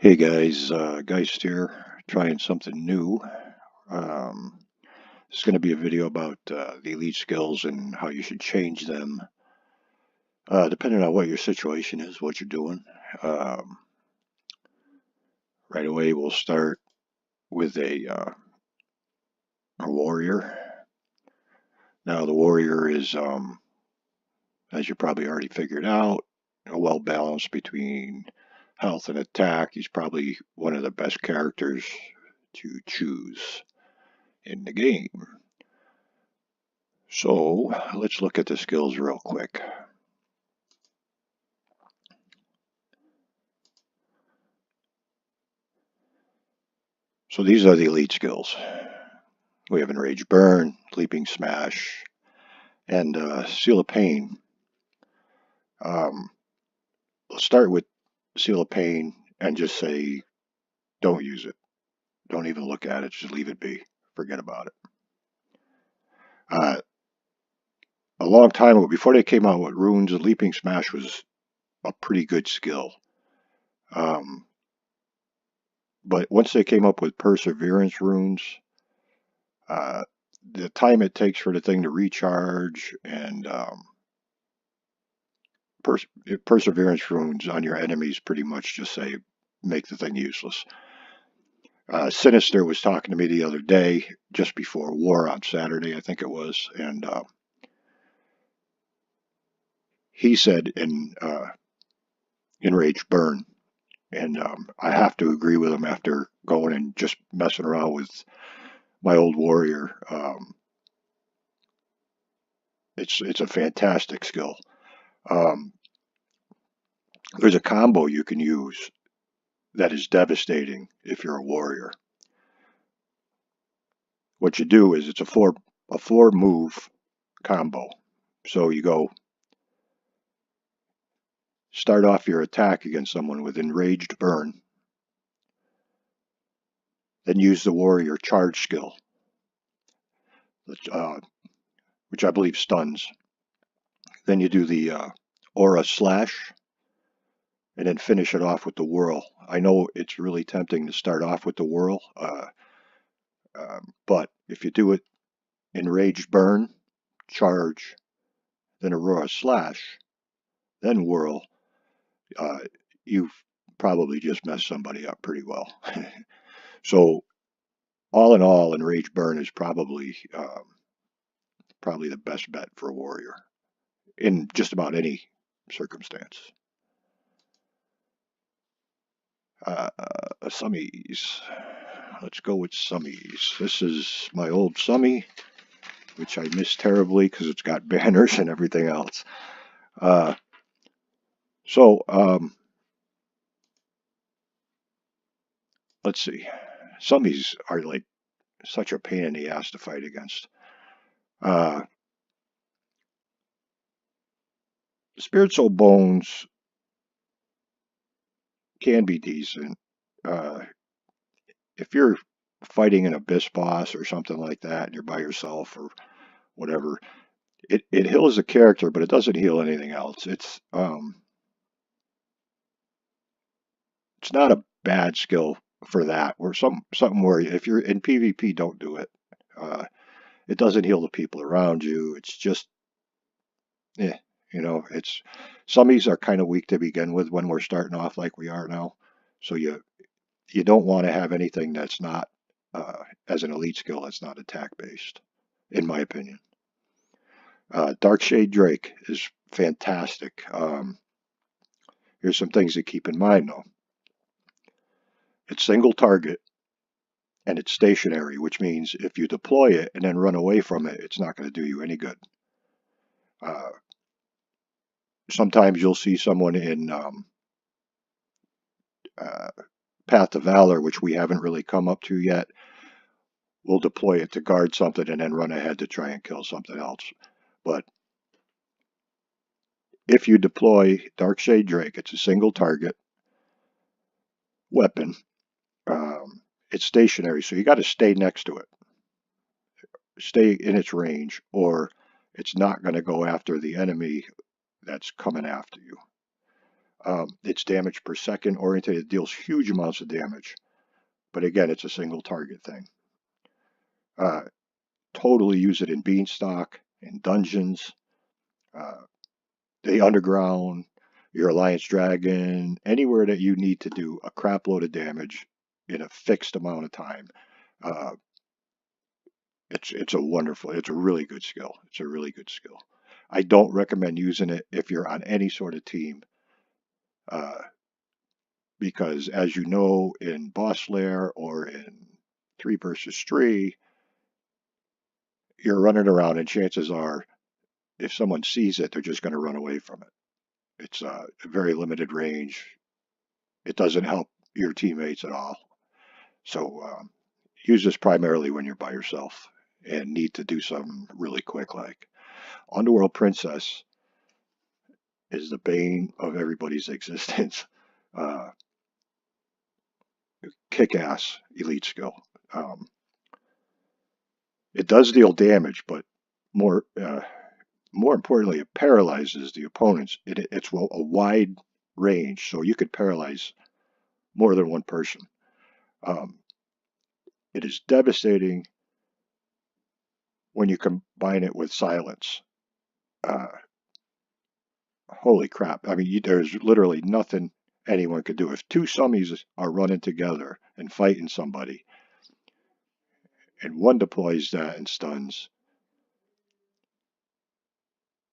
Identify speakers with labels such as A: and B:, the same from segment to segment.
A: Hey guys, Geist here, trying something new. Um, it's going to be a video about the elite skills and how you should change them, depending on what your situation is, what you're doing. Um, right away, we'll start with a warrior. Now, the warrior is, as you probably already figured out, well balanced between health and attack. He's probably one of the best characters to choose in the game. So let's look at the skills real quick. So these are the elite skills. We have Enrage Burn, Leaping Smash, and Seal of Pain. Let's start with Seal of Pain and just say don't use it. Don't even look at it. Just leave it be. Forget about it. Uh, a long time ago, before they came out with runes, Leaping Smash was a pretty good skill. Um, but once they came up with Perseverance runes, uh, the time it takes for the thing to recharge and pers perseverance runes on your enemies pretty much just say make the thing useless. Sinister was talking to me the other day, just before war on Saturday, I think it was, and he said in Enraged Burn, and I have to agree with him after going and just messing around with my old warrior. It's a fantastic skill. Um, there's a combo you can use that is devastating if you're a warrior. What you do is it's a four move combo. So you go start off your attack against someone with Enraged Burn, then use the warrior charge skill, uh, which I believe stuns. Then you do the aura slash, and then finish it off with the whirl. I know it's really tempting to start off with the whirl, but if you do it Enraged Burn, charge, then aura slash, then whirl, uh, you've probably just messed somebody up pretty well. So all in all, Enraged Burn is probably the best bet for a warrior in just about any circumstance. Summies. Let's go with Summies. This is my old Summie, which I miss terribly because it's got banners and everything else. Uh, so let's see. Summies are like such a pain in the ass to fight against. Uh, Spirit Soul Bones can be decent. Uh, if you're fighting an abyss boss or something like that, and you're by yourself or whatever, it heals the character, but it doesn't heal anything else. It's not a bad skill for that. Or something where if you're in PvP, don't do it. Uh, it doesn't heal the people around you. It's just, eh, it's some of these are kind of weak to begin with when we're starting off like we are now. So you don't want to have anything that's not as an elite skill that's not attack based, in my opinion. Darkshade Drake is fantastic. Here's some things to keep in mind though. It's single target and it's stationary, which means if you deploy it and then run away from it, it's not going to do you any good. Uh, Sometimes you'll see someone in uh, Path to Valor, which we haven't really come up to yet, will deploy it to guard something and then run ahead to try and kill something else. But if you deploy Darkshade Drake, it's a single target weapon. It's stationary, so you got to stay next to it, stay in its range, or it's not going to go after the enemy that's coming after you. It's damage per second oriented. It deals huge amounts of damage. But again, it's a single target thing. Uh, totally use it in Beanstalk, in dungeons, uh, the underground, your Alliance Dragon, anywhere that you need to do a crap load of damage in a fixed amount of time. Uh, it's a really good skill. It's a really good skill. I don't recommend using it if you're on any sort of team, uh, because as you know, in Boss Lair or in 3 versus 3, you're running around, and chances are, if someone sees it, they're just going to run away from it. It's a very limited range. It doesn't help your teammates at all. So use this primarily when you're by yourself and need to do something really quick. Like Underworld Princess is the bane of everybody's existence. Uh, Kick-ass elite skill. Um, it does deal damage, but more more importantly, it paralyzes the opponents. It's a wide range, so you could paralyze more than one person. Um, it is devastating when you combine it with silence. Uh, holy crap. I mean, there's literally nothing anyone could do. If two summies are running together and fighting somebody, and one deploys that and stuns,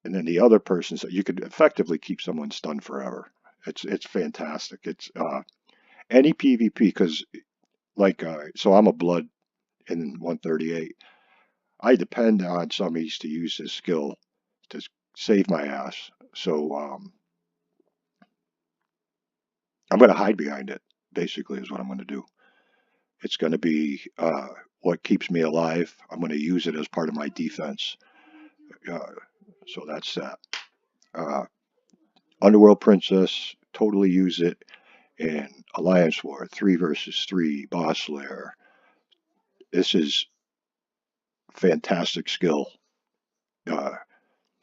A: and then the other person, so you could effectively keep someone stunned forever. It's fantastic. It's any PvP, because like so I'm a blood in 138. I depend on summies to use this skill to save my ass. So I'm going to hide behind it. Basically, is what I'm going to do. It's going to be what keeps me alive. I'm going to use it as part of my defense. Uh, so that's that. Uh, Underworld Princess, totally use it in Alliance War, 3 versus 3, Boss Lair. This is fantastic skill. Uh,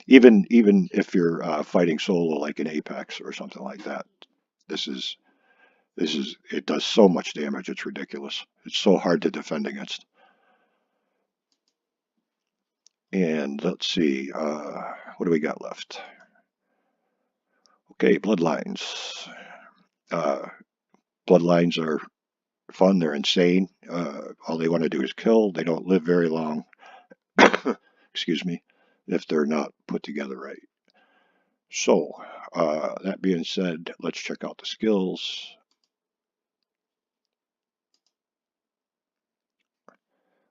A: even if you're fighting solo, like in Apex or something like that, this is it does so much damage. It's ridiculous. It's so hard to defend against. And let's see, what do we got left? Okay, bloodlines. Uh, bloodlines are fun. They're insane. All they want to do is kill. They don't live very long. Excuse me, if they're not put together right. So, that being said, let's check out the skills.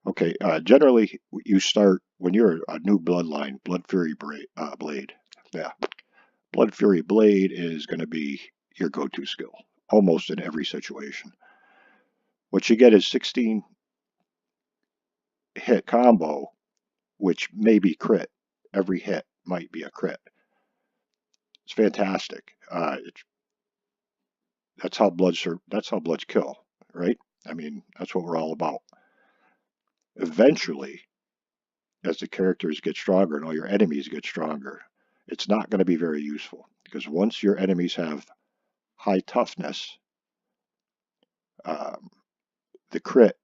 A: Okay, generally you start when you're a new bloodline, Blood Fury Blade. Yeah, Blood Fury Blade is going to be your go-to skill almost in every situation. What you get is 16 hit combo, which may be crit. Every hit might be a crit. It's fantastic. That's how bloods kill, right? I mean, that's what we're all about. Eventually, as the characters get stronger and all your enemies get stronger, it's not going to be very useful because once your enemies have high toughness, um, the crit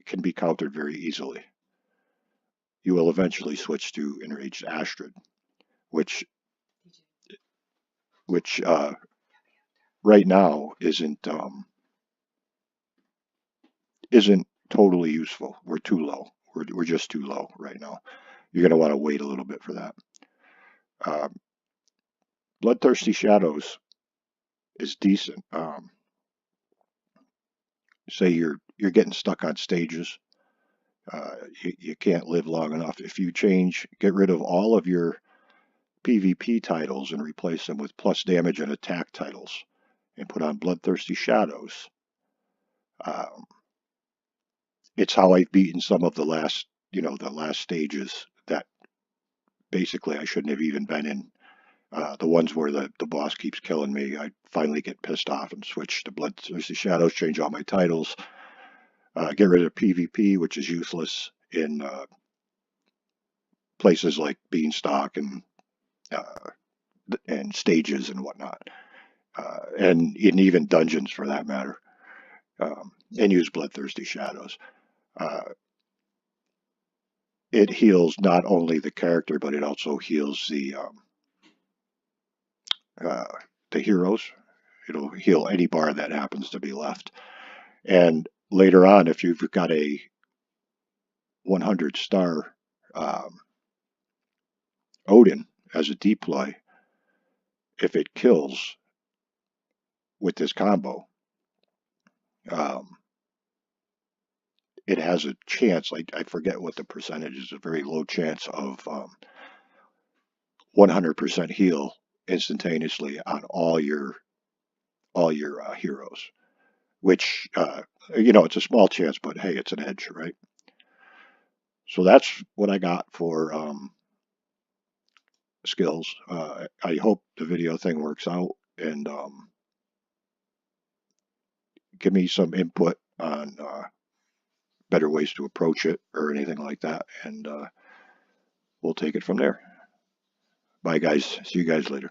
A: can be countered very easily. You will eventually switch to Enraged Astrid, which which right now isn't totally useful. We're too low. We're just too low right now. You're going to want to wait a little bit for that. Uh, Bloodthirsty Shadows is decent. Say you're getting stuck on stages. You can't live long enough. If you get rid of all of your PvP titles and replace them with plus damage and attack titles, and put on Bloodthirsty Shadows. Um, it's how I've beaten some of the last stages that basically I shouldn't have even been in. The ones where the boss keeps killing me, I finally get pissed off and switch to Bloodthirsty Shadows, change all my titles, get rid of PvP, which is useless in places like Beanstalk and uh, and stages and whatnot, and even dungeons for that matter, and use Bloodthirsty Shadows. Uh, it heals not only the character, but it also heals uh, the heroes. It'll heal any bar that happens to be left. And later on, if you've got a 100-star Odin as a deploy, if it kills with this combo, um, it has a chance, like I forget what the percentage is, a very low chance of 100% heal instantaneously on all your heroes. Which it's a small chance, but hey, it's an edge, right? So that's what I got for skills. I hope the video thing works out, and give me some input on better ways to approach it or anything like that, and we'll take it from there. Bye, guys. See you guys later.